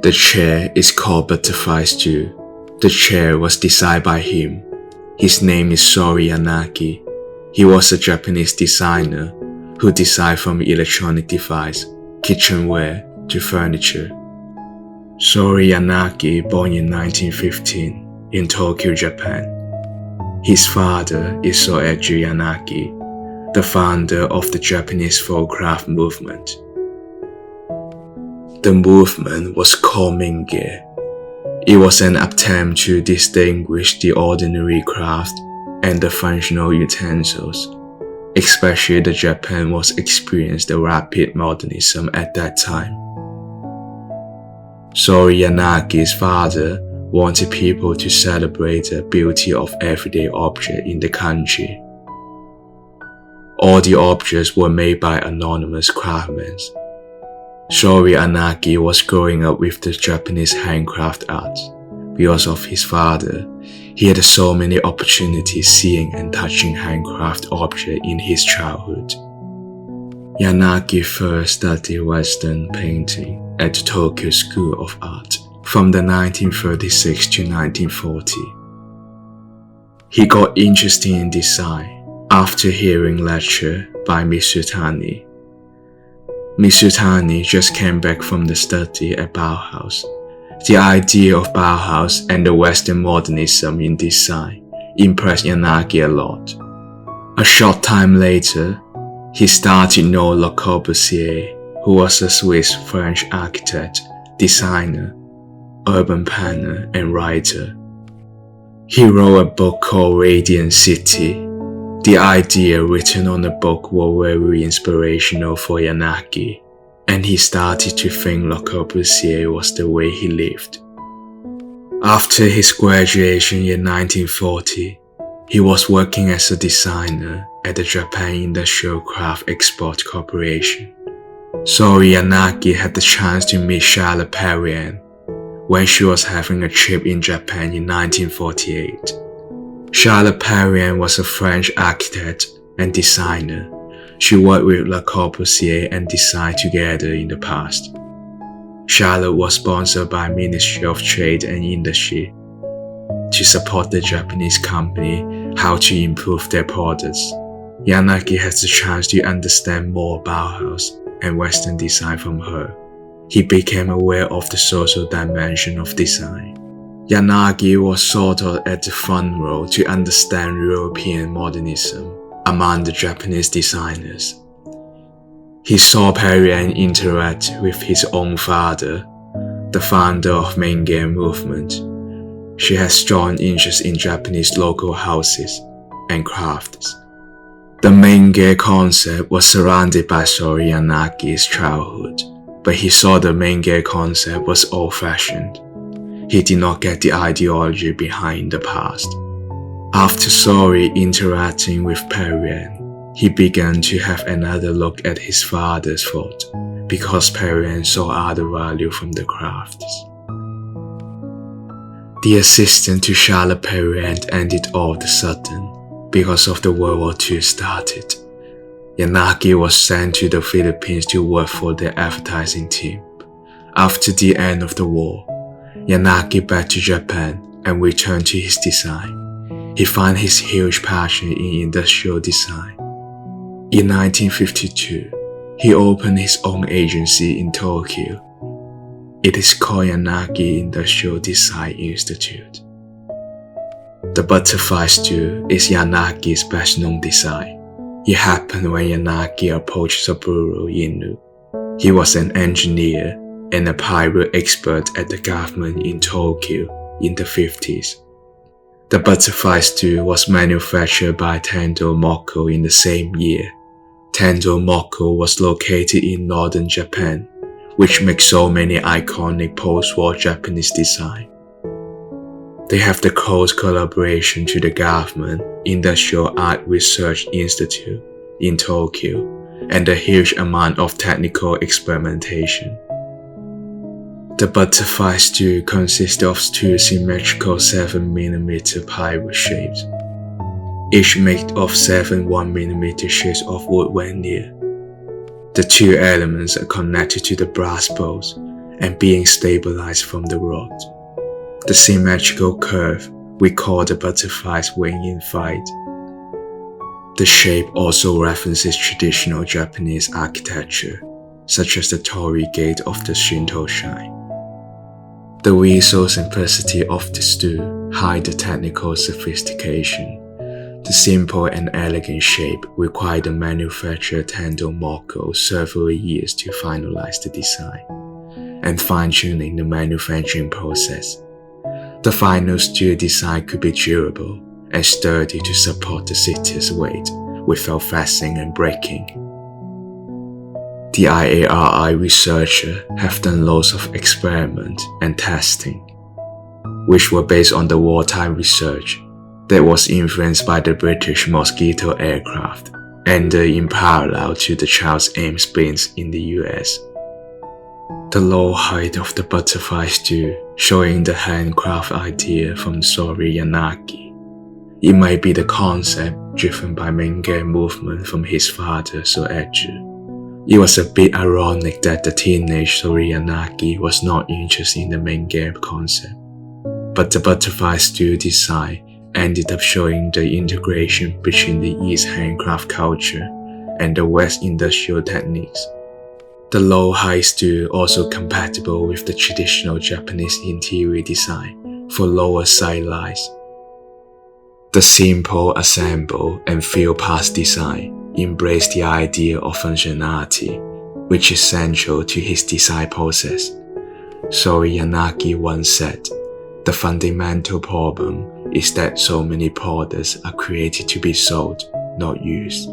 The chair is called Butterfly Stool. The chair was designed by him. His name is Sori Yanagi. He was a Japanese designer who designed from electronic device, kitchenware to furniture. Sori Yanagi born in 1915 in Tokyo, Japan. His father is Soetsu Yanagi, the founder of the Japanese folk craft movement. The movement was called Mingei. It was an attempt to distinguish the ordinary craft and the functional utensils, especially that Japan was experiencing the rapid modernism at that time. Sori Yanagi's father wanted people to celebrate the beauty of everyday objects in the country. All the objects were made by anonymous craftsmen. Sori Yanagi was growing up with the Japanese handcraft art. Because of his father, he had so many opportunities seeing and touching handcraft objects in his childhood. Yanagi first studied Western painting at the Tokyo School of Art from the 1936 to 1940. He got interested in design after hearing lecture by Tani. Tani just came back from the study at Bauhaus. The idea of Bauhaus and the Western modernism in design impressed Yanagi a lot. A short time later, he started to know Le Corbusier, who was a Swiss-French architect, designer, urban planner, and writer. He wrote a book called Radiant City. The idea written on the book were very inspirational for Yanagi, and he started to think Le Corbusier was the way he lived. After his graduation in 1940, he was working as a designer at the Japan Industrial Craft Export Corporation. Sori Yanagi had the chance to meet Charlotte Perriand when she was having a trip in Japan in 1948. Charlotte Perriand was a French architect and designer. She worked with Le Corbusier and designed together in the past. Charlotte was sponsored by Ministry of Trade and Industry to support the Japanese company how to improve their products. Yanagi has the chance to understand more about Bauhaus and Western design from her. He became aware of the social dimension of design. Yanagi was sort of at the front row to understand European modernism among the Japanese designers. He saw Perriand interact with his own father, the founder of Mingei movement. She has strong interest in Japanese local houses and crafts. The Mingei concept was surrounded by Sori Yanagi's childhood, but he saw the Mingei concept was old-fashioned. He did not get the ideology behind the past. After Sori interacting with Perriand, he began to have another look at his father's thought, because Perriand saw other value from the crafts. The assistant to Charlotte Perriand ended all of a sudden because of the World War II started. Yanagi was sent to the Philippines to work for their advertising team. After the end of the war, Yanagi back to Japan and returned to his design. He found his huge passion in industrial design. In 1952, he opened his own agency in Tokyo. It is called Yanagi Industrial Design Institute. The Butterfly Stool is Yanagi's best-known design. It happened when Yanagi approached Saburo Inu. He was an engineer and a pirate expert at the government in Tokyo in the 50s. The Butterfly Stool was manufactured by Tendo Mokko in the same year. Tendo Mokko was located in northern Japan, which makes so many iconic post-war Japanese design. They have the close collaboration to the government Industrial Art Research Institute in Tokyo and a huge amount of technical experimentation. The Butterfly Stool consists of two symmetrical 7mm pirate shapes, each made of 7 1mm sheets of wood veneer. The two elements are connected to the brass bolts and being stabilized from the rod. The symmetrical curve we call the butterfly's wing in flight. The shape also references traditional Japanese architecture, such as the torii gate of the Shinto shrine. The visual simplicity of the stool hides the technical sophistication. The simple and elegant shape required the manufacturer Tendo Mokko several years to finalize the design and fine-tuning the manufacturing process. The final stool design could be durable and sturdy to support the sitter's weight without flexing and breaking. The IARI researchers have done lots of experiment and testing, which were based on the wartime research that was influenced by the British Mosquito aircraft and in parallel to the Charles Ames planes in the US. The low height of the butterfly stool showing the handcraft idea from Sori Yanagi. It might be the concept driven by Mingei movement from his father Soetsu. It was a bit ironic that the teenage Sori Yanagi was not interested in the Mingei concept, but the butterfly stool design ended up showing the integration between the East handcraft culture and the West industrial techniques. The low-height stool also compatible with the traditional Japanese interior design for lower side lines. The simple assemble and fill pass design embraced the idea of functionality, which is central to his design process. Sori Yanagi once said, "The fundamental problem is that so many products are created to be sold, not used."